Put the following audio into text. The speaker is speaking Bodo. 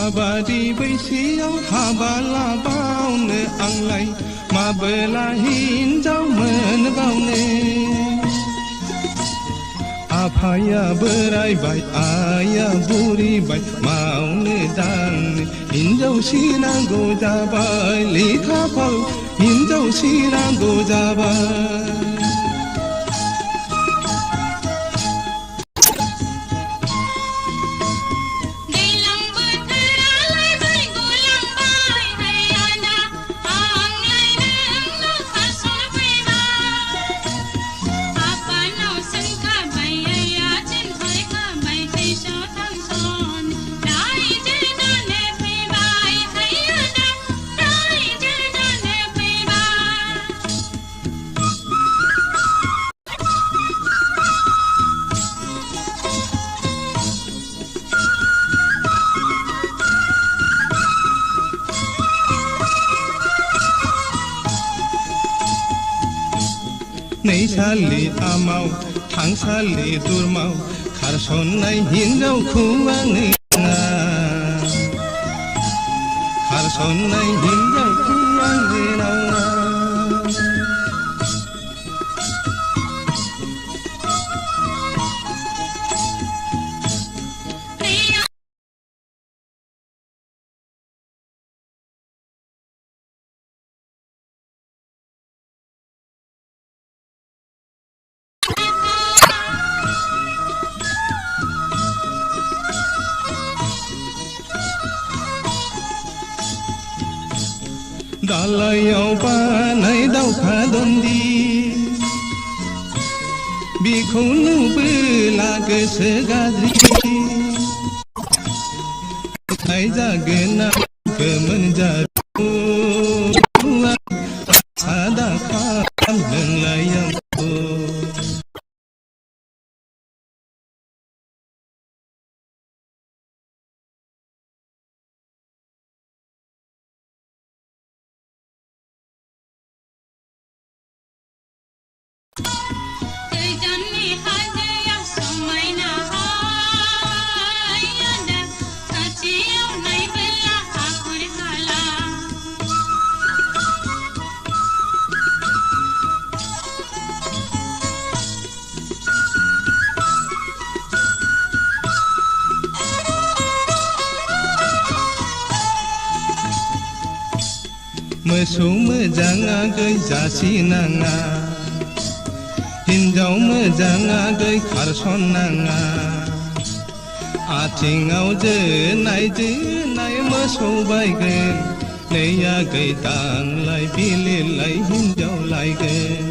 माबादि बैसोआव हाबा लाबावनो आंलाय माबोला हिनजाव मोनबावनो आफाया बोरायबाय आइया बुरिबाय मावनो दांनो हिनजाव सिनांगौ जाबाय लेखा फराव हिनजाव सिनांगौ जाबाय नैसालि आमाव थांसालि दुरमाव खारसननाय हिनजावखौ आङो नाङा खारसननाय हिनजावखौ आङो नाङा दालायाव बानाय दावखा दन्दि बेखौ नुबोला गोसो गाज्रि नाय जागोन ना गोमोन जादु सादा खालामदोंलाय आंखौ मोसौ मोजाङा गै जासिनाङा हिनजाव मोजाङा गै खारसननाङा आथिङाव जोनाय मोसौ बायगोन नैया गै दांलाय बिलिरलाय हिनजाव लायगोन